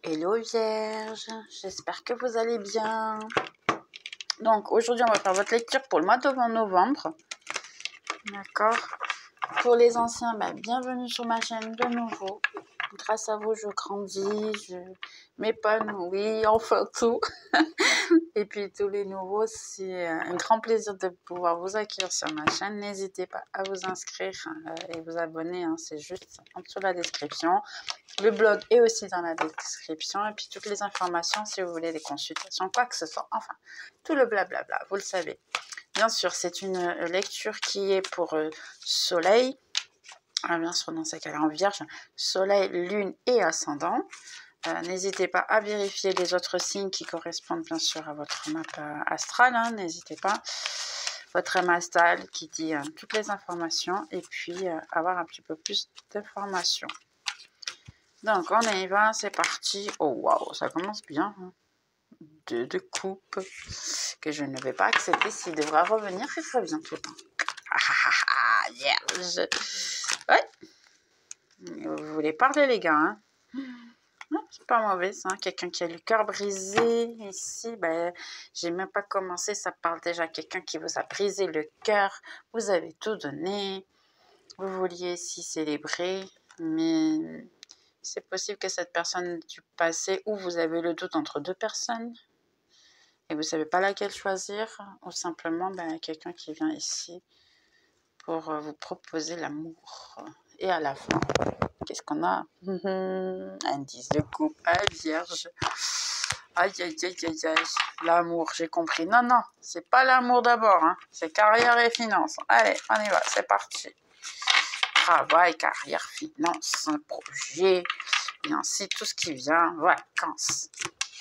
Hello Vierge, j'espère que vous allez bien. Donc aujourd'hui on va faire votre lecture pour le mois de novembre. D'accord. Pour les anciens, bienvenue sur ma chaîne de nouveau. Grâce à vous je grandis, je m'épanouis, enfin tout. Et puis tous les nouveaux, c'est un grand plaisir de pouvoir vous accueillir sur ma chaîne. N'hésitez pas à vous inscrire et vous abonner, c'est juste en dessous de la description. Le blog est aussi dans la description et puis toutes les informations si vous voulez des consultations, quoi que ce soit. Enfin, tout le blablabla, vous le savez. Bien sûr, c'est une lecture qui est pour soleil. Bien sûr, dans ces cas-là en vierge, soleil, lune et ascendant. N'hésitez pas à vérifier les autres signes qui correspondent bien sûr à votre map astrale. N'hésitez pas. Votre âme astrale qui dit toutes les informations et puis avoir un petit peu plus d'informations. Donc on y va, c'est parti. Oh waouh, ça commence bien. De coupe que je ne vais pas accepter. S'il devra revenir, il revient tout le temps. Vierge. Ouais. Vous voulez parler les gars, Non, c'est pas mauvais ça. Quelqu'un qui a le cœur brisé ici. J'ai même pas commencé. Ça parle déjà quelqu'un qui vous a brisé le cœur. Vous avez tout donné. Vous vouliez ici célébrer, mais c'est possible que cette personne du passé, ou vous avez le doute entre deux personnes et vous ne savez pas laquelle choisir, ou simplement quelqu'un qui vient ici pour vous proposer l'amour. Et à la fin, qu'est-ce qu'on a? Indice de coupe, vierge. Aïe, aïe, aïe, aïe, aïe. L'amour, j'ai compris. Non, non, c'est pas l'amour d'abord, c'est carrière et finance. Allez, on y va, c'est parti. Travail, carrière, finance, un projet, et ainsi tout ce qui vient, vacances.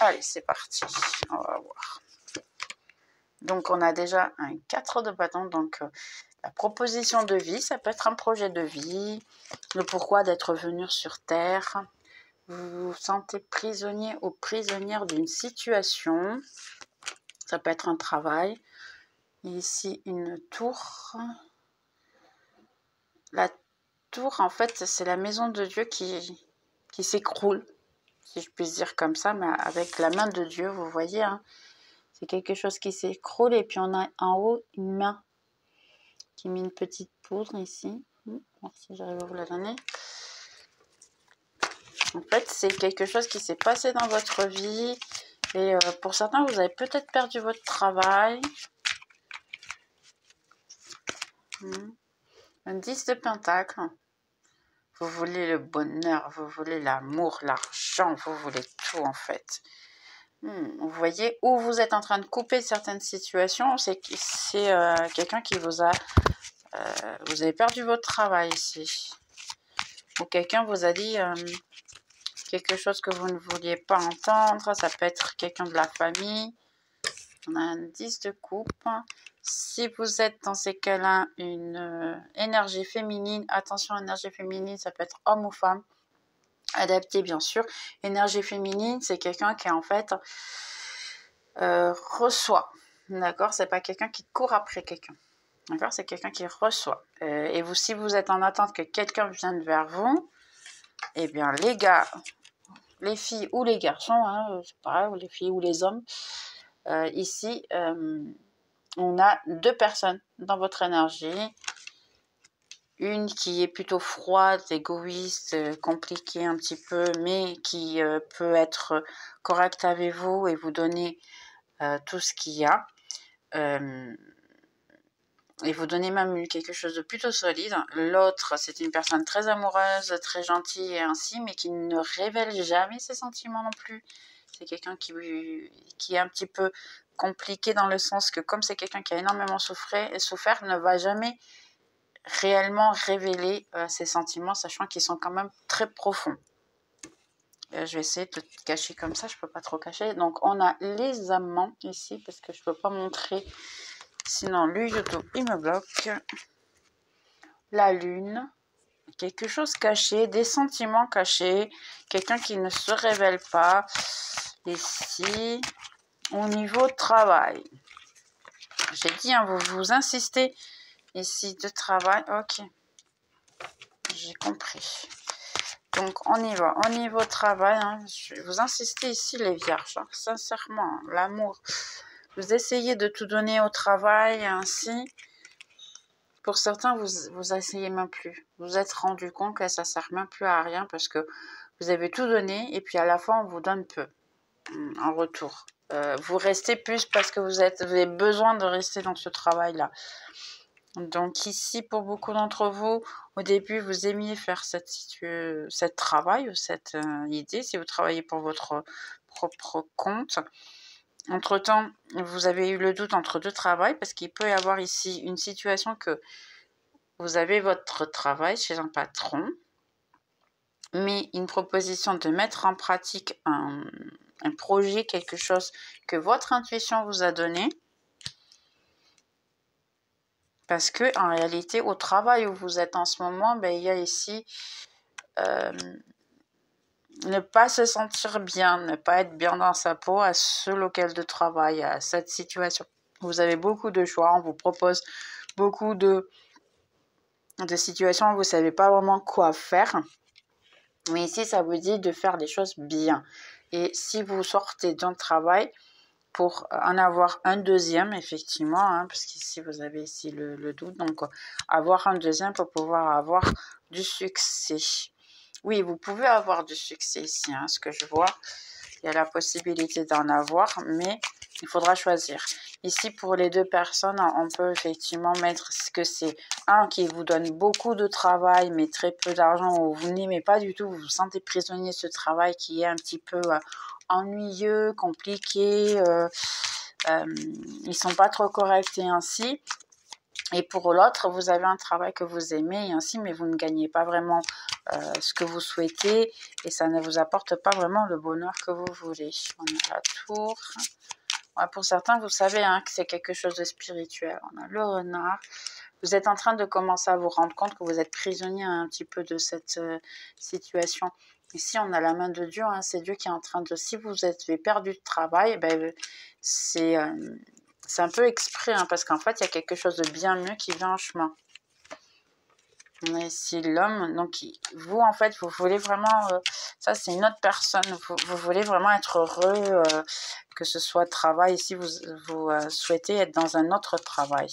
Allez, c'est parti, on va voir. Donc, on a déjà un 4 de bâton, donc la proposition de vie, ça peut être un projet de vie, le pourquoi d'être venu sur Terre. Vous vous sentez prisonnier ou prisonnière d'une situation, ça peut être un travail. Ici, une tour. La tour, en fait, c'est la maison de Dieu qui s'écroule, si je puis dire comme ça, mais avec la main de Dieu, vous voyez, c'est quelque chose qui s'écroule et puis on a en haut une main qui met une petite poudre ici. Merci, j'arrive à vous la donner. En fait, c'est quelque chose qui s'est passé dans votre vie et pour certains, vous avez peut-être perdu votre travail. Un 10 de pentacle. Vous voulez le bonheur, vous voulez l'amour, l'argent, vous voulez tout en fait. Vous voyez, où vous êtes en train de couper certaines situations, c'est quelqu'un qui vous a... vous avez perdu votre travail ici. Ou quelqu'un vous a dit quelque chose que vous ne vouliez pas entendre. Ça peut être quelqu'un de la famille. On a un 10 de coupe. Si vous êtes dans ces cas-là, une énergie féminine, attention, énergie féminine, ça peut être homme ou femme, adapté bien sûr. Énergie féminine, c'est quelqu'un qui en fait reçoit, d'accord? C'est pas quelqu'un qui court après quelqu'un, d'accord? C'est quelqu'un qui reçoit. Et vous, si vous êtes en attente que quelqu'un vienne vers vous, eh bien les gars, les filles ou les garçons, c'est pareil, ou les filles ou les hommes, ici, on a deux personnes dans votre énergie. Une qui est plutôt froide, égoïste, compliquée un petit peu, mais qui peut être correcte avec vous et vous donner tout ce qu'il y a. Et vous donner même quelque chose de plutôt solide. L'autre, c'est une personne très amoureuse, très gentille et ainsi, mais qui ne révèle jamais ses sentiments non plus. C'est quelqu'un qui est un petit peu compliqué dans le sens que comme c'est quelqu'un qui a énormément souffert, ne va jamais réellement révéler ses sentiments, sachant qu'ils sont quand même très profonds. Je vais essayer de te cacher comme ça, je ne peux pas trop cacher. Donc on a les amants ici, parce que je ne peux pas montrer, sinon lui YouTube il me bloque. La lune, quelque chose caché, des sentiments cachés, quelqu'un qui ne se révèle pas. Ici, au niveau travail, j'ai dit, vous insistez ici de travail, ok, j'ai compris. Donc, on y va. Au niveau travail, hein, je vais vous insister ici, les vierges. Hein, sincèrement, l'amour. Vous essayez de tout donner au travail, ainsi. Pour certains, vous essayez même plus. Vous vous êtes rendu compte que ça ne sert même plus à rien parce que vous avez tout donné et puis à la fin, on vous donne peu en retour. Vous restez plus parce que vous avez besoin de rester dans ce travail-là. Donc ici, pour beaucoup d'entre vous, au début, vous aimiez faire cette travail ou cette idée, si vous travaillez pour votre propre compte. Entre-temps, vous avez eu le doute entre deux travails, parce qu'il peut y avoir ici une situation que vous avez votre travail chez un patron, mais une proposition de mettre en pratique un projet, quelque chose que votre intuition vous a donné, parce que en réalité, au travail où vous êtes en ce moment, ben, il y a ici ne pas se sentir bien, ne pas être bien dans sa peau à ce local de travail, à cette situation. Vous avez beaucoup de choix, on vous propose beaucoup de situations où vous ne savez pas vraiment quoi faire. Mais ici, ça vous dit de faire des choses bien. Et si vous sortez d'un travail, pour en avoir un deuxième, effectivement, hein, parce qu'ici, vous avez ici le doute. Donc, avoir un deuxième pour pouvoir avoir du succès. Oui, vous pouvez avoir du succès ici, hein, ce que je vois. Il y a la possibilité d'en avoir, mais il faudra choisir. Ici, pour les deux personnes, on peut effectivement mettre ce que c'est un qui vous donne beaucoup de travail, mais très peu d'argent, ou vous n'aimez pas du tout, vous vous sentez prisonnier de ce travail qui est un petit peu ennuyeux, compliqué, ils sont pas trop corrects et ainsi. Et pour l'autre, vous avez un travail que vous aimez et ainsi, mais vous ne gagnez pas vraiment ce que vous souhaitez et ça ne vous apporte pas vraiment le bonheur que vous voulez. On a la tour. Ouais, pour certains, vous savez hein, que c'est quelque chose de spirituel. On a le renard. Vous êtes en train de commencer à vous rendre compte que vous êtes prisonnier un petit peu de cette situation. Ici, on a la main de Dieu. Hein, c'est Dieu qui est en train de... Si vous avez perdu de travail, ben, c'est un peu exprès, hein, parce qu'en fait, il y a quelque chose de bien mieux qui vient en chemin. On a ici l'homme. Donc, vous, en fait, vous voulez vraiment... ça, c'est une autre personne. Vous voulez vraiment être heureux, que ce soit travail. Ici, vous souhaitez être dans un autre travail.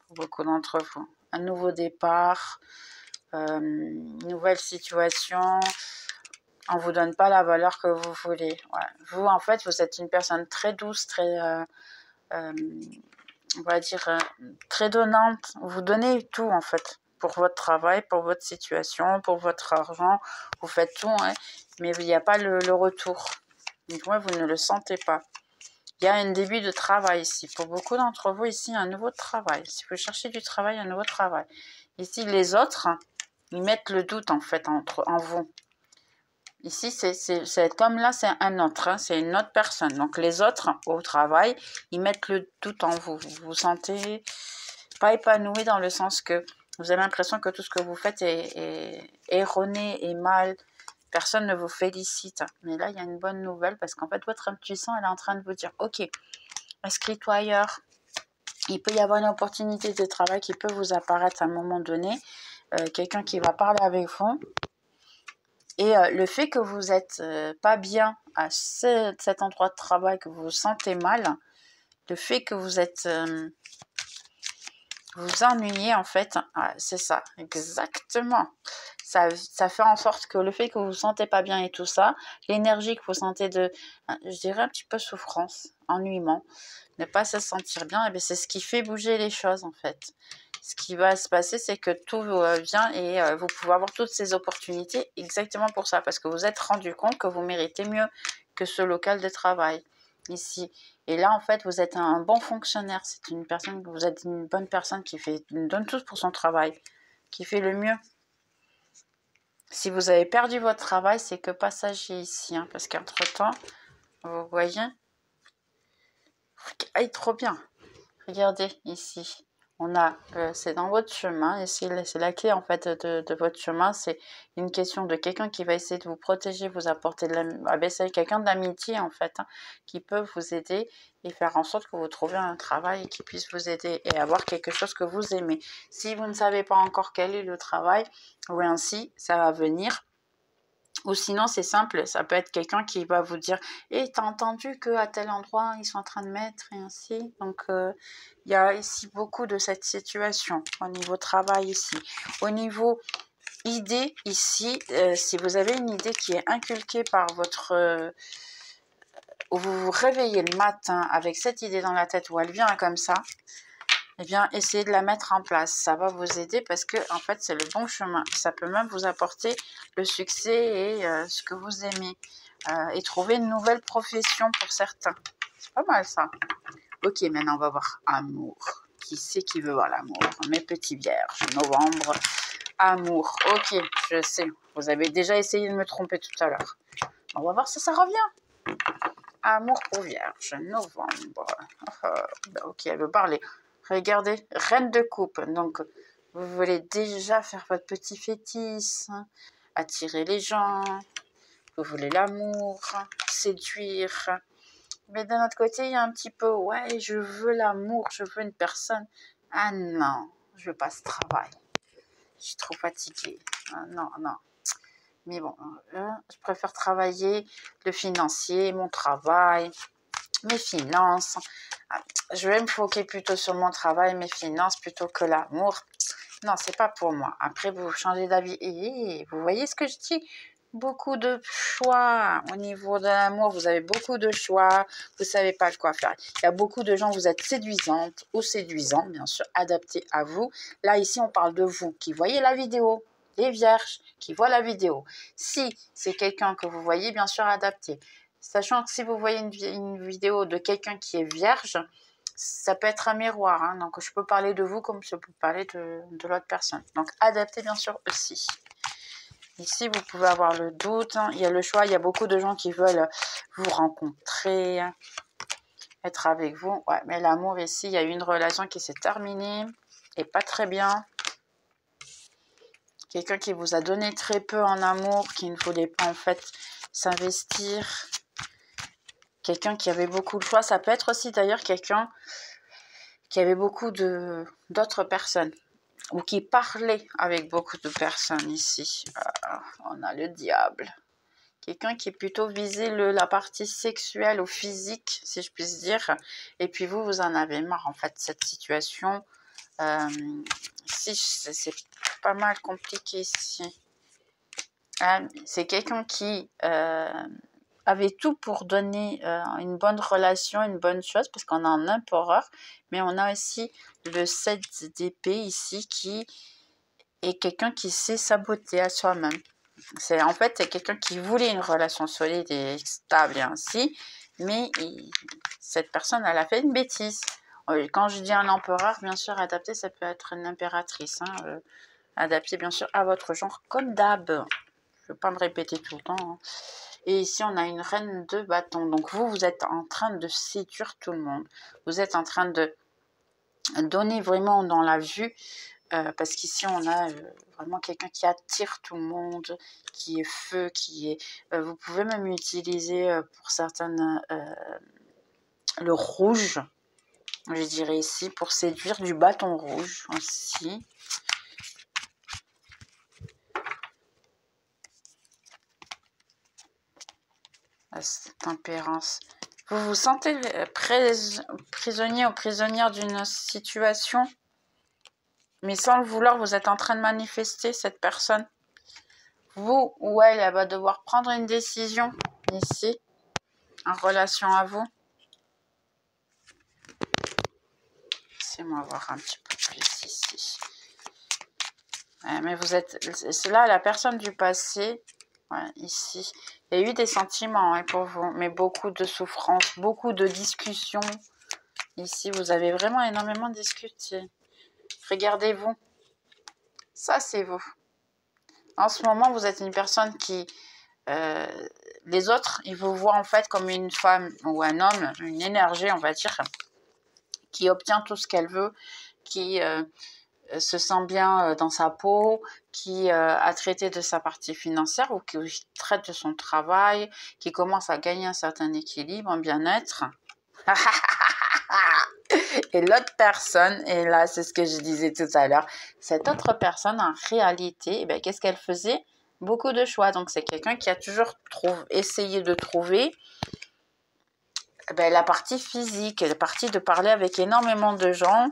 Pour beaucoup d'entre vous. Un nouveau départ, une nouvelle situation. On ne vous donne pas la valeur que vous voulez. Ouais. Vous, en fait, vous êtes une personne très douce, très... on va dire, très donnante. Vous donnez tout, en fait, pour votre travail, pour votre situation, pour votre argent. Vous faites tout, hein, mais il n'y a pas le retour. Donc, moi, vous ne le sentez pas. Il y a un début de travail ici. Pour beaucoup d'entre vous, ici, un nouveau travail. Si vous cherchez du travail, un nouveau travail. Ici, les autres, ils mettent le doute, en fait, en vous. Ici, c'est comme là, c'est un autre, hein, c'est une autre personne. Donc, les autres, au travail, ils mettent le doute en vous. Vous vous sentez pas épanoui dans le sens que vous avez l'impression que tout ce que vous faites est erroné et mal. Personne ne vous félicite. Mais là, il y a une bonne nouvelle parce qu'en fait, votre intuition, elle est en train de vous dire, ok, inscris-toi ailleurs. Il peut y avoir une opportunité de travail qui peut vous apparaître à un moment donné. Quelqu'un qui va parler avec vous. Et le fait que vous n'êtes pas bien à cet endroit de travail, que vous vous sentez mal, le fait que vous êtes... vous ennuyez en fait, c'est ça, exactement. Ça fait en sorte que le fait que vous vous sentez pas bien et tout ça, l'énergie que vous sentez de, je dirais un petit peu souffrance, ennuiement, ne pas se sentir bien, et bien c'est ce qui fait bouger les choses en fait. Ce qui va se passer, c'est que tout vient et vous pouvez avoir toutes ces opportunités exactement pour ça, parce que vous vous êtes rendu compte que vous méritez mieux que ce local de travail ici. Et là, en fait, vous êtes un bon fonctionnaire. C'est une personne, vous êtes une bonne personne qui donne tout pour son travail, qui fait le mieux. Si vous avez perdu votre travail, c'est que passager ici, hein, parce qu'entre-temps, vous voyez, aïe, trop bien. Regardez ici. On a, c'est dans votre chemin, et c'est la clé en fait de votre chemin, c'est une question de quelqu'un qui va essayer de vous protéger, vous apporter de l'amitié, c'est quelqu'un d'amitié en fait, hein, qui peut vous aider et faire en sorte que vous trouviez un travail et qui puisse vous aider et avoir quelque chose que vous aimez. Si vous ne savez pas encore quel est le travail, ou ainsi, ça va venir. Ou sinon, c'est simple, ça peut être quelqu'un qui va vous dire « Eh, t'as entendu qu'à tel endroit, ils sont en train de mettre et ainsi ?» Donc, il y a ici beaucoup de cette situation au niveau travail ici. Au niveau idée ici, si vous avez une idée qui est inculquée par votre... où vous vous réveillez le matin avec cette idée dans la tête, où elle vient comme ça, eh bien, essayez de la mettre en place. Ça va vous aider parce que, en fait, c'est le bon chemin. Ça peut même vous apporter le succès et ce que vous aimez. Et trouver une nouvelle profession pour certains. C'est pas mal, ça. Ok, maintenant, on va voir amour. Qui c'est qui veut voir l'amour? Mes petits vierges, novembre, amour. Ok, je sais. Vous avez déjà essayé de me tromper tout à l'heure. On va voir si ça revient. Amour pour vierge, novembre. Ok, elle veut parler. Regardez, reine de coupe. Donc, vous voulez déjà faire votre petit fétiche, hein, attirer les gens, vous voulez l'amour, séduire. Mais d'un autre côté, il y a un petit peu, ouais, je veux l'amour, je veux une personne. Ah non, je veux pas ce travail. Je suis trop fatiguée. Ah, non, non. Mais bon, je préfère travailler le financier, mon travail, mes finances. Je vais me focuser plutôt sur mon travail, mes finances, plutôt que l'amour. Non, c'est pas pour moi. Après, vous changez d'avis. Et vous voyez ce que je dis? Beaucoup de choix. Au niveau de l'amour, vous avez beaucoup de choix. Vous savez pas quoi faire. Il y a beaucoup de gens, vous êtes séduisante ou séduisant, bien sûr, adapté à vous. Là, ici, on parle de vous qui voyez la vidéo. Les vierges qui voient la vidéo. Si c'est quelqu'un que vous voyez, bien sûr, adapté. Sachant que si vous voyez une vidéo de quelqu'un qui est vierge, ça peut être un miroir. Hein, donc, je peux parler de vous comme je peux parler de l'autre personne. Donc, adaptez bien sûr aussi. Ici, vous pouvez avoir le doute. Hein, il y a le choix. Il y a beaucoup de gens qui veulent vous rencontrer, être avec vous. Ouais, mais l'amour ici, il y a eu une relation qui s'est terminée et pas très bien. Quelqu'un qui vous a donné très peu en amour, qui ne voulait pas en fait s'investir. Quelqu'un qui avait beaucoup de choix. Ça peut être aussi d'ailleurs quelqu'un qui avait beaucoup d'autres personnes ou qui parlait avec beaucoup de personnes ici. On a le diable. Quelqu'un qui est plutôt visé la partie sexuelle ou physique, si je puis dire. Et puis vous en avez marre en fait de cette situation. Si c'est pas mal compliqué ici. C'est quelqu'un qui avait tout pour donner une bonne relation, une bonne chose, parce qu'on a un empereur, mais on a aussi le 7 d'épée ici qui est quelqu'un qui sait saboter à soi-même. En fait, c'est quelqu'un qui voulait une relation solide et stable et ainsi, mais cette personne, elle a fait une bêtise. Quand je dis un empereur, bien sûr, adapté, ça peut être une impératrice. Hein, adapté, bien sûr, à votre genre, comme d'hab. Je ne vais pas me répéter tout le temps. Hein. Et ici, on a une reine de bâton. Donc, vous êtes en train de séduire tout le monde. Vous êtes en train de donner vraiment dans la vue. Parce qu'ici, on a vraiment quelqu'un qui attire tout le monde, qui est feu, qui est... vous pouvez même utiliser pour certaines le rouge, je dirais ici, pour séduire du bâton rouge aussi. La tempérance. Vous vous sentez prisonnier ou prisonnière d'une situation, mais sans le vouloir, vous êtes en train de manifester cette personne. Vous ou elle va devoir prendre une décision ici, en relation à vous. Laissez-moi voir un petit peu plus ici. Mais vous êtes... C'est là la personne du passé. Ouais, ici. Il y a eu des sentiments hein, pour vous, mais beaucoup de souffrance, beaucoup de discussions. Ici, vous avez vraiment énormément discuté. Regardez-vous. Ça, c'est vous. En ce moment, vous êtes une personne qui... les autres, ils vous voient en fait comme une femme ou un homme, une énergie, on va dire, qui obtient tout ce qu'elle veut, qui se sent bien dans sa peau, qui a traité de sa partie financière ou qui traite de son travail, qui commence à gagner un certain équilibre, un bien-être. Et l'autre personne, et là c'est ce que je disais tout à l'heure, cette autre personne en réalité, eh bien, qu'est-ce qu'elle faisait? beaucoup de choix. Donc, c'est quelqu'un qui a toujours essayé de trouver la partie physique, la partie de parler avec énormément de gens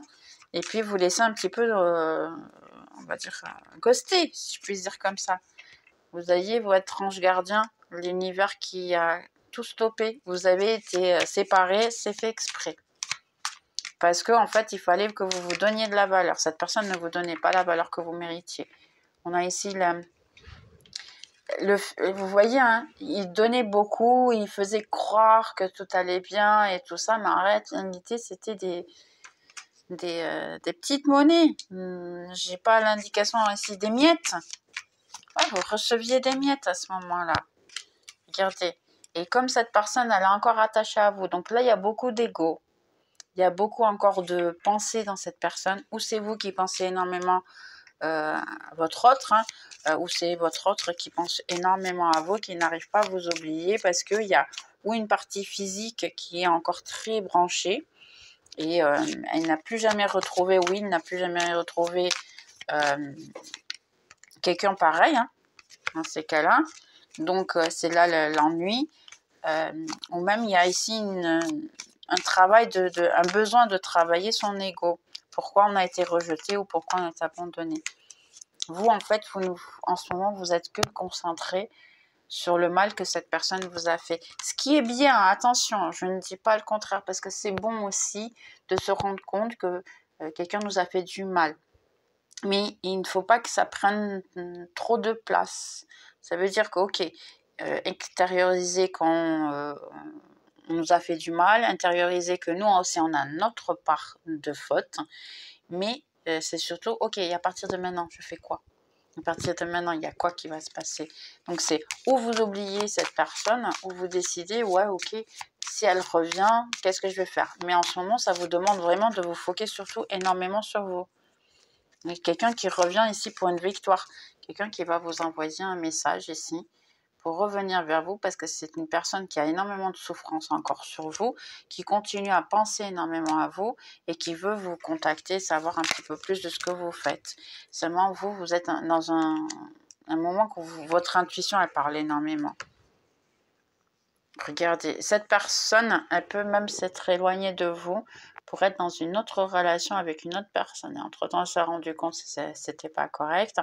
et puis vous laisser un petit peu, on va dire, ghoster, si je puis dire comme ça. Vous ayez votre ange gardien, l'univers qui a tout stoppé. Vous avez été séparés, c'est fait exprès. Parce qu'en fait, il fallait que vous vous donniez de la valeur. Cette personne ne vous donnait pas la valeur que vous méritiez. On a ici vous voyez, hein, il donnait beaucoup, il faisait croire que tout allait bien et tout ça, mais en réalité, c'était des petites monnaies. J'ai pas l'indication ici des miettes. Ouais, vous receviez des miettes à ce moment-là. Regardez. Et comme cette personne, elle est encore attachée à vous. Donc là, il y a beaucoup d'ego. Il y a beaucoup encore de pensées dans cette personne. Ou c'est vous qui pensez énormément à votre autre, hein, ou c'est votre autre qui pense énormément à vous, qui n'arrive pas à vous oublier parce qu'il y a ou une partie physique qui est encore très branchée et elle n'a plus jamais retrouvé, oui, il n'a plus jamais retrouvé quelqu'un pareil, hein, dans ces cas-là. Donc, c'est là l'ennui. Ou même, il y a ici un travail, un besoin de travailler son ego. Pourquoi on a été rejeté ou pourquoi on est abandonné. Vous, en fait, en ce moment, vous êtes que concentré sur le mal que cette personne vous a fait. Ce qui est bien, attention, je ne dis pas le contraire, parce que c'est bon aussi de se rendre compte que quelqu'un nous a fait du mal. Mais il ne faut pas que ça prenne trop de place. Ça veut dire que, ok, extérioriser quand on nous a fait du mal, intérioriser que nous aussi on a notre part de faute, mais c'est surtout, ok, à partir de maintenant, je fais quoi? À partir de maintenant, il y a quoi qui va se passer? Donc, c'est ou vous oubliez cette personne, ou vous décidez, ouais, ok, si elle revient, qu'est-ce que je vais faire? Mais en ce moment, ça vous demande vraiment de vous focuser surtout énormément sur vous. Quelqu'un qui revient ici pour une victoire, quelqu'un qui va vous envoyer un message ici pour revenir vers vous parce que c'est une personne qui a énormément de souffrance encore sur vous, qui continue à penser énormément à vous et qui veut vous contacter, savoir un petit peu plus de ce que vous faites. Seulement vous êtes dans un moment où votre intuition, elle parle énormément. Regardez, cette personne, elle peut même s'être éloignée de vous pour être dans une autre relation avec une autre personne. Et entre-temps, elle s'est rendu compte que c'était pas correct.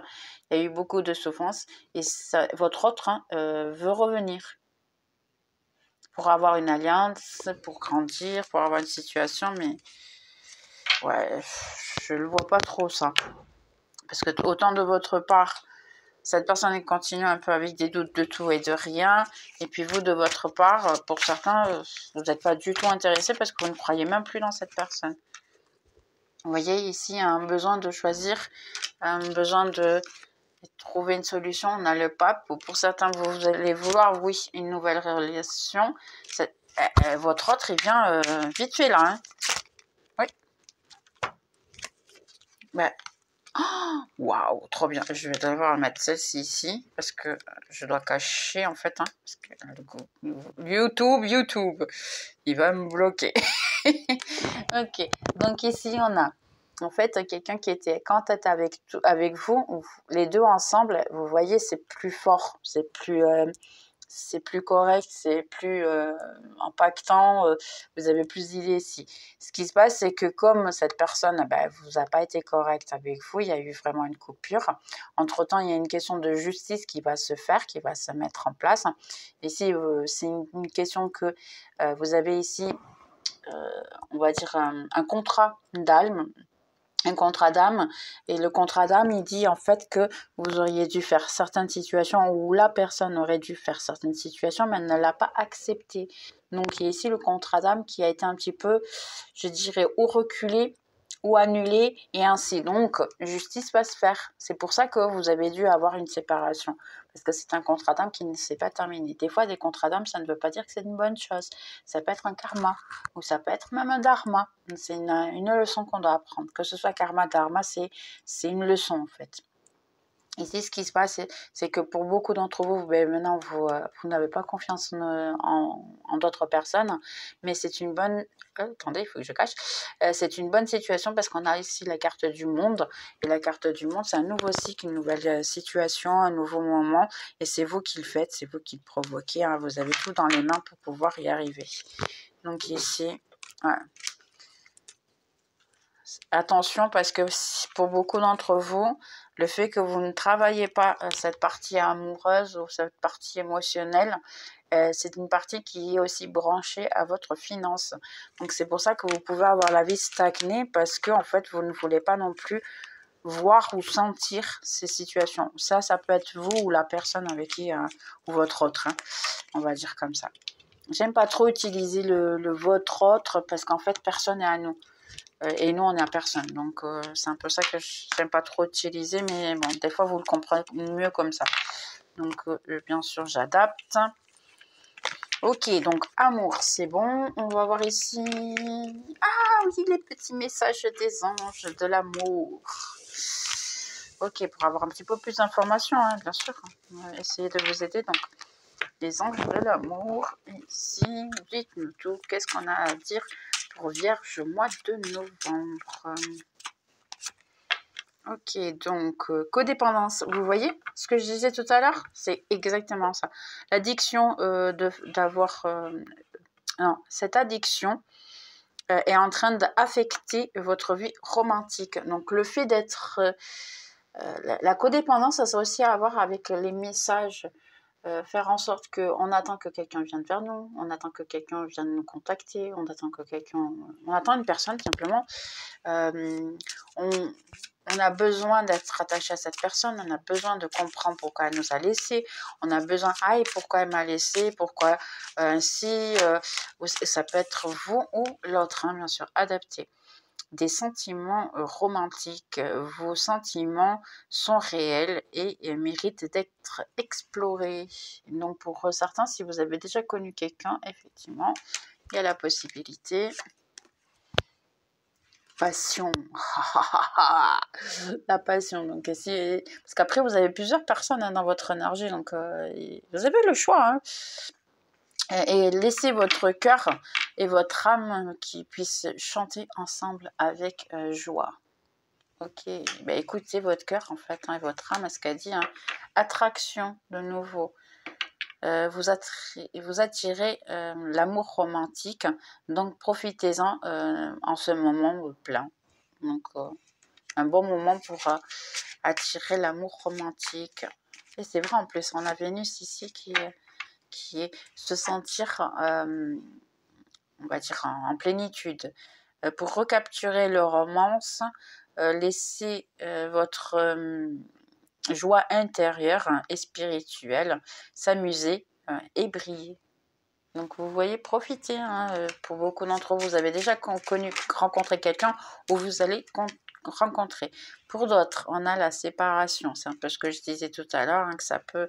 Il y a eu beaucoup de souffrance et votre autre veut revenir pour avoir une alliance, pour grandir, pour avoir une situation, mais ouais, je le vois pas trop ça. Parce que autant de votre part, cette personne continue un peu avec des doutes de tout et de rien. Et puis vous, de votre part, pour certains, vous n'êtes pas du tout intéressé parce que vous ne croyez même plus dans cette personne. Vous voyez ici un besoin de choisir, un besoin de trouver une solution. On a le pape. Pour certains, vous allez vouloir, oui, une nouvelle relation. Votre autre, il vient vite fait là. Hein. Oui. Ben, waouh, trop bien. Je vais devoir mettre celle-ci ici parce que je dois cacher en fait. Hein, parce que YouTube, il va me bloquer. Ok, donc ici on a en fait quelqu'un qui était quand elle était avec vous, les deux ensemble, vous voyez, c'est plus fort, c'est plus correct, c'est plus impactant, vous avez plus d'idées ici. Ce qui se passe, c'est que comme cette personne vous a pas été correcte avec vous, il y a eu vraiment une coupure. Entre-temps, il y a une question de justice qui va se faire, qui va se mettre en place. Ici, c'est une question que vous avez ici, on va dire, un contrat d'âme. Un contrat d'âme, et le contrat d'âme, il dit en fait que vous auriez dû faire certaines situations ou la personne aurait dû faire certaines situations, mais elle ne l'a pas accepté. Donc il y a ici le contrat d'âme qui a été un petit peu, je dirais, ou reculé ou annulé, et ainsi. Donc, justice va se faire. C'est pour ça que vous avez dû avoir une séparation. Parce que c'est un contrat d'âme qui ne s'est pas terminé. Des fois, des contrats d'âme, ça ne veut pas dire que c'est une bonne chose. Ça peut être un karma, ou ça peut être même un dharma. C'est une leçon qu'on doit apprendre. Que ce soit karma, dharma, c'est une leçon, en fait. Ici, ce qui se passe, c'est que pour beaucoup d'entre vous, ben, maintenant, vous n'avez pas confiance en d'autres personnes, mais c'est une bonne... attendez, il faut que je cache. C'est une bonne situation parce qu'on a ici la carte du monde. Et la carte du monde, c'est un nouveau cycle, une nouvelle situation, un nouveau moment. Et c'est vous qui le faites, c'est vous qui le provoquez. Hein. Vous avez tout dans les mains pour pouvoir y arriver. Donc ici, ouais. Attention parce que pour beaucoup d'entre vous, le fait que vous ne travaillez pas cette partie amoureuse ou cette partie émotionnelle, c'est une partie qui est aussi branchée à votre finance. Donc c'est pour ça que vous pouvez avoir la vie stagnée parce que en fait vous ne voulez pas non plus voir ou sentir ces situations. Ça peut être vous ou la personne avec qui ou votre autre, hein, on va dire comme ça. J'aime pas trop utiliser le votre autre parce qu'en fait personne n'est à nous. Et nous, on est à personne. Donc, c'est un peu ça que je n'aime pas trop utiliser. Mais bon, des fois, vous le comprenez mieux comme ça. Donc, bien sûr, j'adapte. Ok, donc amour, c'est bon. On va voir ici. Ah oui, les petits messages des anges de l'amour. Ok, pour avoir un petit peu plus d'informations, hein, bien sûr. On va essayer de vous aider. Donc, les anges de l'amour. Ici, dites-nous tout. Qu'est-ce qu'on a à dire pour Vierge mois de novembre? Ok, donc codépendance, vous voyez ce que je disais tout à l'heure? C'est exactement ça. L'addiction d'avoir... non, cette addiction est en train d'affecter votre vie romantique. Donc le fait d'être... la codépendance, ça a aussi à voir avec les messages. Faire en sorte qu'on attend que quelqu'un vienne vers nous, on attend que quelqu'un vienne nous contacter, on attend une personne simplement. On a besoin d'être attaché à cette personne, on a besoin de comprendre pourquoi elle nous a laissé, on a besoin, et pourquoi elle m'a laissé, pourquoi ainsi, ça peut être vous ou l'autre, hein, bien sûr, adapté. Des sentiments romantiques, vos sentiments sont réels et méritent d'être explorés. Donc pour certains, si vous avez déjà connu quelqu'un, effectivement, il y a la possibilité. Passion, la passion. Donc parce qu'après vous avez plusieurs personnes, hein, dans votre énergie, donc vous avez le choix, hein. Et laissez votre cœur et votre âme qui puissent chanter ensemble avec joie. Ok, ben écoutez votre cœur en fait, hein, et votre âme, ce qu'elle dit, hein. Attraction de nouveau. Vous attirez l'amour romantique, donc profitez-en en ce moment plein. Donc un bon moment pour attirer l'amour romantique. Et c'est vrai en plus, on a Vénus ici qui est se sentir, on va dire, en plénitude. Pour recapturer le romance, laissez votre joie intérieure et spirituelle s'amuser et briller. Donc vous voyez, profitez, hein, pour beaucoup d'entre vous, vous avez déjà rencontré quelqu'un ou vous allez rencontrer. Pour d'autres, on a la séparation, c'est un peu ce que je disais tout à l'heure, hein, que ça peut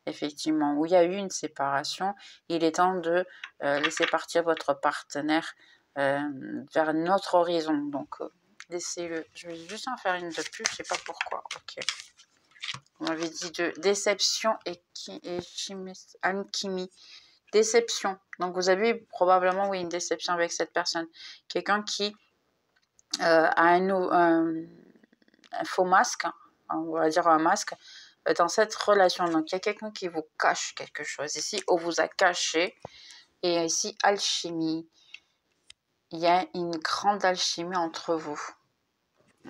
effectivement, où il y a eu une séparation, il est temps de laisser partir votre partenaire vers un autre horizon. Donc laissez-le. Je vais juste en faire une de plus, je ne sais pas pourquoi. Ok. On m'avait dit de déception et alchimie. Déception. Donc vous avez probablement, oui, une déception avec cette personne. Quelqu'un qui a un faux masque, on va dire un masque, dans cette relation. Donc il y a quelqu'un qui vous cache quelque chose ici, ou vous a caché. Et ici, alchimie. Il y a une grande alchimie entre vous.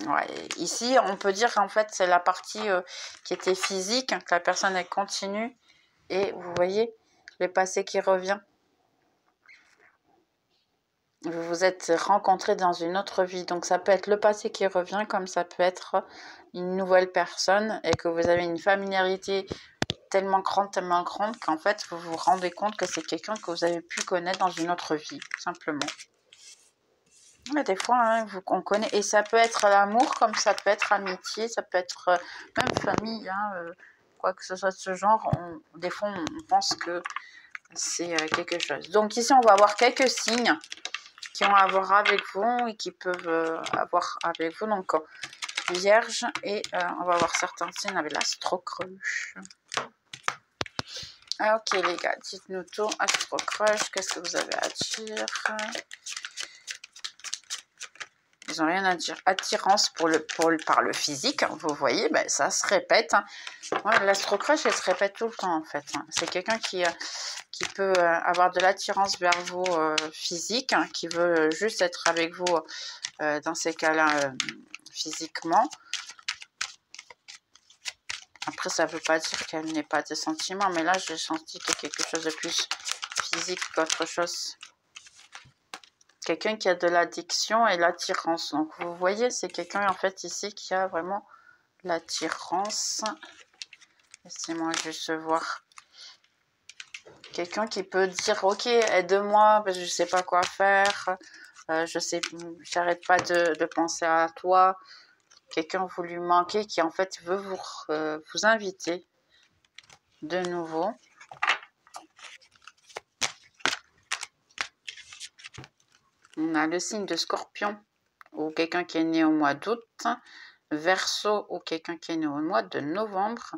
Ouais, ici, on peut dire qu'en fait, c'est la partie qui était physique, que la personne elle continue. Et vous voyez, le passé qui revient. Vous vous êtes rencontrés dans une autre vie. Donc ça peut être le passé qui revient, comme ça peut être une nouvelle personne et que vous avez une familiarité tellement grande qu'en fait, vous vous rendez compte que c'est quelqu'un que vous avez pu connaître dans une autre vie, simplement. Mais des fois, hein, on connaît, et ça peut être l'amour, comme ça peut être amitié, ça peut être même famille, hein, quoi que ce soit de ce genre. Des fois, on pense que c'est quelque chose. Donc ici, on va avoir quelques signes qui ont à voir avec vous et qui peuvent avoir avec vous. Donc, Vierge. Et on va voir certains signes avec l'Astro-Crush. Ah, ok les gars, dites-nous tout. Astro-Crush, qu'est-ce que vous avez à dire? Ils n'ont rien à dire. Attirance par le physique, hein, vous voyez, ben, ça se répète. Hein. Ouais, l'Astro-Crush, elle se répète tout le temps en fait. Hein. C'est quelqu'un qui peut avoir de l'attirance vers vous physique, hein, qui veut juste être avec vous dans ces cas-là physiquement. Après, ça ne veut pas dire qu'elle n'ait pas de sentiments, mais là, j'ai senti qu'il y a quelque chose de plus physique qu'autre chose. Quelqu'un qui a de l'addiction et l'attirance. Donc, vous voyez, c'est quelqu'un, en fait, ici, qui a vraiment l'attirance. Laissez-moi juste voir. Quelqu'un qui peut dire, ok, aide-moi, parce que je ne sais pas quoi faire. J'arrête pas de penser à toi. Quelqu'un vous lui manquez qui, en fait, veut vous inviter de nouveau. On a le signe de Scorpion ou quelqu'un qui est né au mois d'août, Verseau ou quelqu'un qui est né au mois de novembre,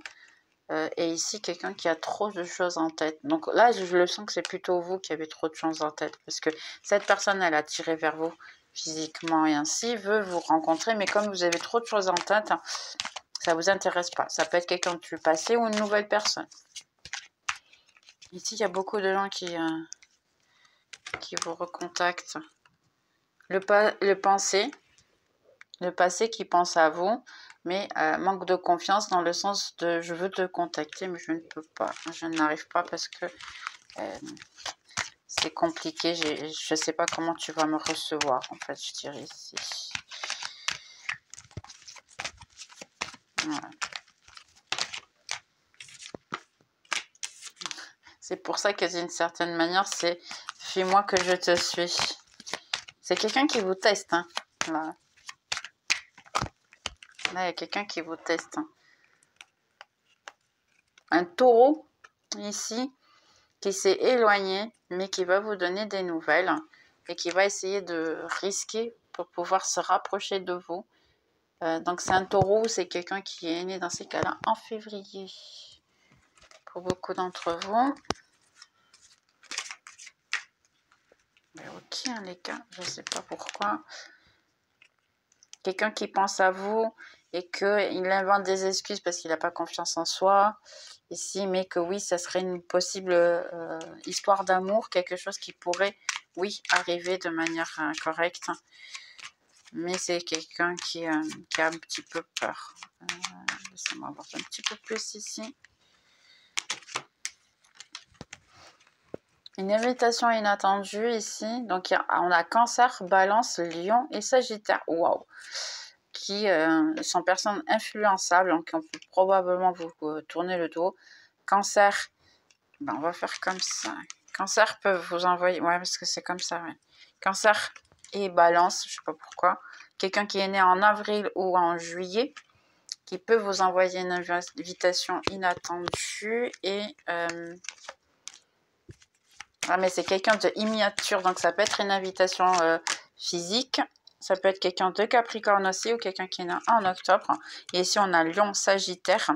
et ici quelqu'un qui a trop de choses en tête. Donc là, je le sens que c'est plutôt vous qui avez trop de choses en tête, parce que cette personne, elle a tiré vers vous physiquement et ainsi, veut vous rencontrer, mais comme vous avez trop de choses en tête, ça ne vous intéresse pas. Ça peut être quelqu'un du passé ou une nouvelle personne. Ici, il y a beaucoup de gens qui vous recontactent. Le passé qui pense à vous, mais manque de confiance dans le sens de je veux te contacter, mais je ne peux pas. Je n'arrive pas parce que c'est compliqué. Je ne sais pas comment tu vas me recevoir, en fait, je dirais ici. Voilà. C'est pour ça que d'une certaine manière, c'est suis-moi que je te suis. C'est quelqu'un qui vous teste, hein. Là, il y a quelqu'un qui vous teste. Hein. Un taureau, ici, qui s'est éloigné, mais qui va vous donner des nouvelles et qui va essayer de risquer pour pouvoir se rapprocher de vous. Donc, c'est un taureau, c'est quelqu'un qui est né dans ces cas-là en février. Pour beaucoup d'entre vous. Mais ok, hein, les gars, je ne sais pas pourquoi. Quelqu'un qui pense à vous et qu'il invente des excuses parce qu'il n'a pas confiance en soi. Ici, mais que oui, ça serait une possible histoire d'amour, quelque chose qui pourrait, oui, arriver de manière correcte. Mais c'est quelqu'un qui a un petit peu peur. Laissez-moi voir un petit peu plus ici. Une invitation inattendue ici. Donc, on a Cancer, Balance, Lion et Sagittaire. Waouh! Qui sont personnes influençables, donc on peut probablement vous tourner le dos. Cancer, ben on va faire comme ça. Cancer peut vous envoyer, ouais, parce que c'est comme ça, ouais. Cancer et Balance, je sais pas pourquoi. Quelqu'un qui est né en avril ou en juillet, qui peut vous envoyer une invitation inattendue et ah, mais c'est quelqu'un de immature, donc ça peut être une invitation physique. Ça peut être quelqu'un de Capricorne aussi ou quelqu'un qui est né en octobre. Et ici, on a Lion, Sagittaire.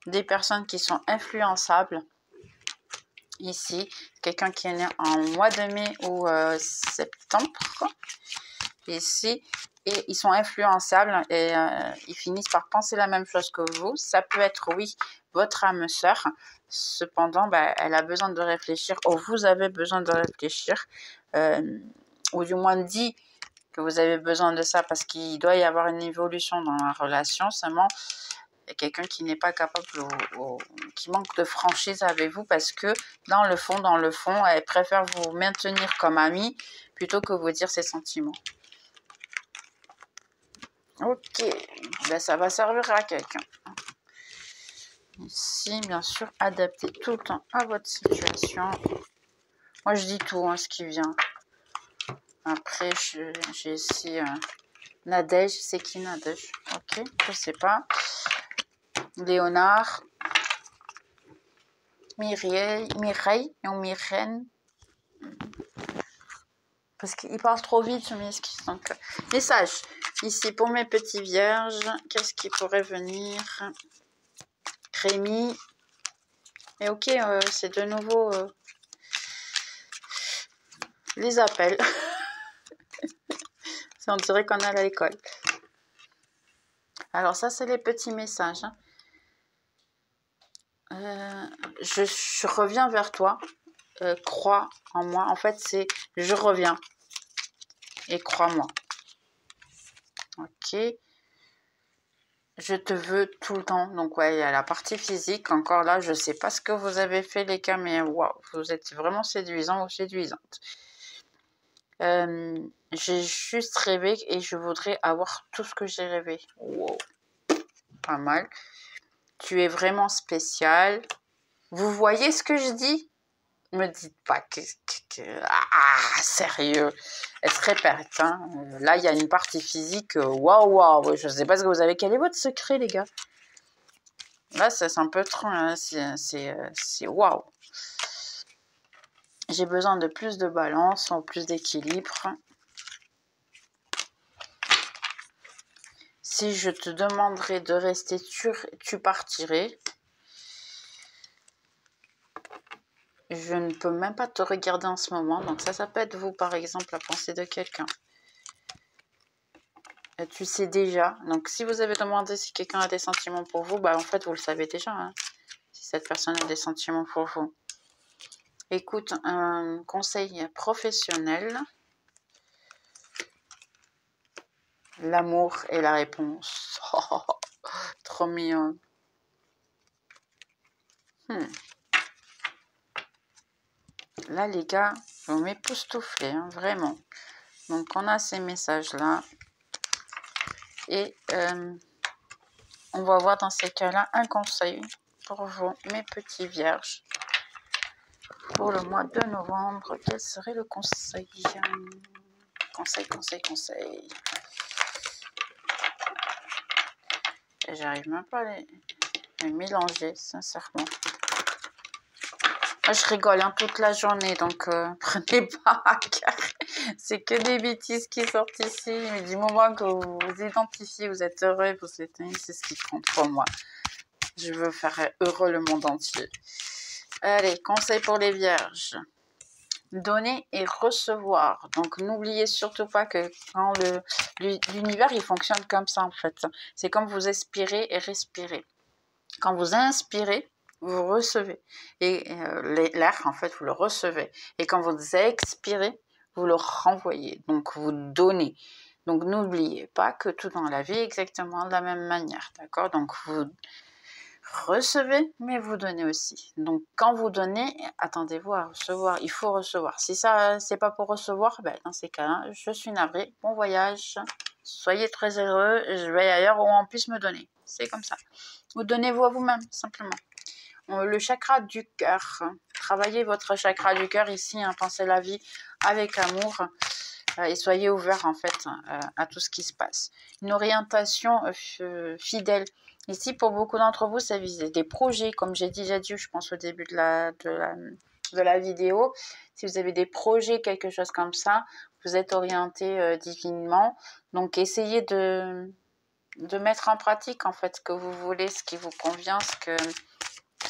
Des personnes qui sont influençables. Ici, quelqu'un qui est né en mois de mai ou septembre. Ici, et ils sont influençables et ils finissent par penser la même chose que vous. Ça peut être, oui, votre âme sœur. Cependant, ben, elle a besoin de réfléchir ou vous avez besoin de réfléchir. Ou du moins dit que vous avez besoin de ça parce qu'il doit y avoir une évolution dans la relation. Seulement, il y a quelqu'un qui n'est pas capable qui manque de franchise avec vous parce que dans le fond, elle préfère vous maintenir comme amie plutôt que vous dire ses sentiments. Ok, ben, ça va servir à quelqu'un. Ici, bien sûr, adaptez tout le temps à votre situation. Moi, je dis tout, hein, ce qui vient. Après, j'ai ici Nadège. C'est qui Nadège? Ok, je sais pas. Léonard. Mireille ou Myrène. Parce qu'il parle trop vite, je m'excuse. Donc, message. Ici, pour mes petits vierges, qu'est-ce qui pourrait venir? Rémi. Et ok, c'est de nouveau les appels. On dirait qu'on est à l'école. Alors ça, c'est les petits messages. Je reviens vers toi. Crois en moi. En fait, c'est je reviens. Et crois-moi. Ok. Je te veux tout le temps. Donc, ouais, il y a la partie physique. Encore là, je ne sais pas ce que vous avez fait, les gars, mais waouh, vous êtes vraiment séduisant ou séduisante. J'ai juste rêvé et je voudrais avoir tout ce que j'ai rêvé. Wow. Pas mal. Tu es vraiment spécial. Vous voyez ce que je dis? Me dites pas que... Ah, sérieux. Elle se répète. Hein. Là, il y a une partie physique. Waouh, waouh. Je ne sais pas ce que vous avez. Quel est votre secret, les gars? Là, c'est un peu trop... Hein. C'est waouh. J'ai besoin de plus de balance, plus d'équilibre. Si je te demanderais de rester, tu partirais. Je ne peux même pas te regarder en ce moment. Donc ça peut être vous, par exemple, la pensée de quelqu'un. Tu sais déjà. Donc si vous avez demandé si quelqu'un a des sentiments pour vous, bah en fait, vous le savez déjà. Hein, si cette personne a des sentiments pour vous. Écoute, un conseil professionnel. L'amour est la réponse. Oh, trop mignon. Là, les gars, vous m'époustouflez, hein, vraiment. Donc, on a ces messages-là. Et on va voir dans ces cas-là un conseil pour vous, mes petits vierges. Pour le mois de novembre, quel serait le conseil? Conseil. J'arrive même pas à les mélanger, sincèrement. Je rigole hein, toute la journée, donc prenez pas à cœur. C'est que des bêtises qui sortent ici. Mais du moment que vous vous identifiez, vous êtes heureux, vous êtes c'est ce qui compte pour moi. Je veux faire heureux le monde entier. Allez, conseil pour les vierges. Donner et recevoir. Donc, n'oubliez surtout pas que quand l'univers, il fonctionne comme ça, en fait. C'est comme vous expirez et respirez. Quand vous inspirez, vous recevez. Et l'air, en fait, vous le recevez. Et quand vous expirez, vous le renvoyez. Donc, vous donnez. Donc, n'oubliez pas que tout dans la vie est exactement de la même manière. D'accord? Donc, vous recevez, mais vous donnez aussi. Donc, quand vous donnez, attendez-vous à recevoir. Il faut recevoir. Si ça, c'est pas pour recevoir, ben, dans ces cas-là, je suis navrée. Bon voyage. Soyez très heureux. Je vais ailleurs où on puisse me donner. C'est comme ça. Vous donnez-vous à vous-même, simplement. Le chakra du cœur. Travaillez votre chakra du cœur ici. Hein, pensez la vie avec amour. Et soyez ouverts, en fait, à tout ce qui se passe. Une orientation fidèle. Ici, pour beaucoup d'entre vous, ça vise des projets, comme j'ai déjà dit, je pense au début de la vidéo. Si vous avez des projets, quelque chose comme ça, vous êtes orienté divinement. Donc, essayez de mettre en pratique, en fait, ce que vous voulez, ce qui vous convient, ce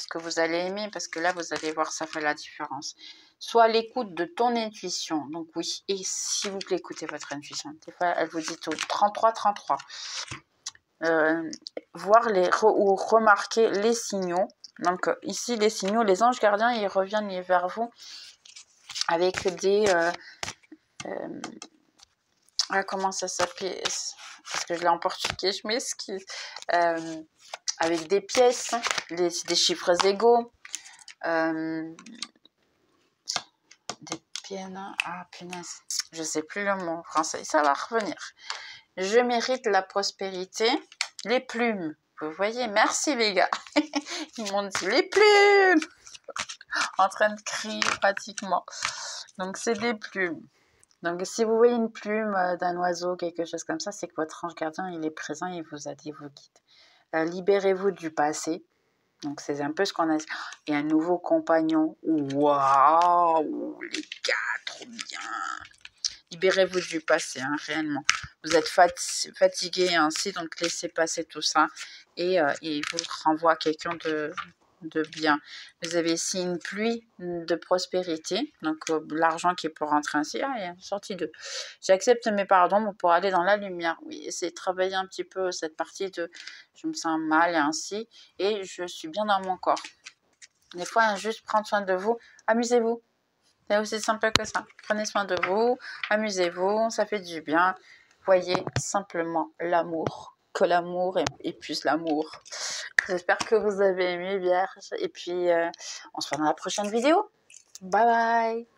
que vous allez aimer, parce que là, vous allez voir, ça fait la différence. Soit l'écoute de ton intuition. Donc, oui, et s'il vous plaît, écoutez votre intuition. Des fois, elle vous dit tout. 33, 33. Voir ou remarquer les signaux. Donc ici les signaux, les anges gardiens, ils reviennent vers vous avec des comment ça s'appelle, parce que je l'ai en portugais, je m'excuse, avec des pièces, des chiffres égaux, des pièces, ah punaise, je sais plus le mot en français, ça va revenir. Je mérite la prospérité. Les plumes. Vous voyez, merci les gars. Ils m'ont dit les plumes. En train de crier pratiquement. Donc, c'est des plumes. Donc, si vous voyez une plume d'un oiseau, quelque chose comme ça, c'est que votre ange gardien, il est présent, il vous aide, il vous guide. Libérez-vous du passé. Donc, c'est un peu ce qu'on a... Et un nouveau compagnon. Waouh, les gars, trop bien. Libérez-vous du passé, hein, réellement. vous êtes fatigué ainsi, donc laissez passer tout ça et il vous renvoie quelqu'un de bien. Vous avez ici une pluie de prospérité, donc l'argent qui est pour rentrer ainsi. Ah, il y a une sortie de j'accepte mes pardons pour aller dans la lumière. Oui, c'est travailler un petit peu cette partie de je me sens mal et ainsi, et je suis bien dans mon corps. Des fois, juste prendre soin de vous, amusez-vous. C'est aussi simple que ça. Prenez soin de vous, amusez-vous, ça fait du bien. Voyez simplement l'amour, que l'amour épuise l'amour. J'espère que vous avez aimé, Vierge. Et puis, on se voit dans la prochaine vidéo. Bye bye.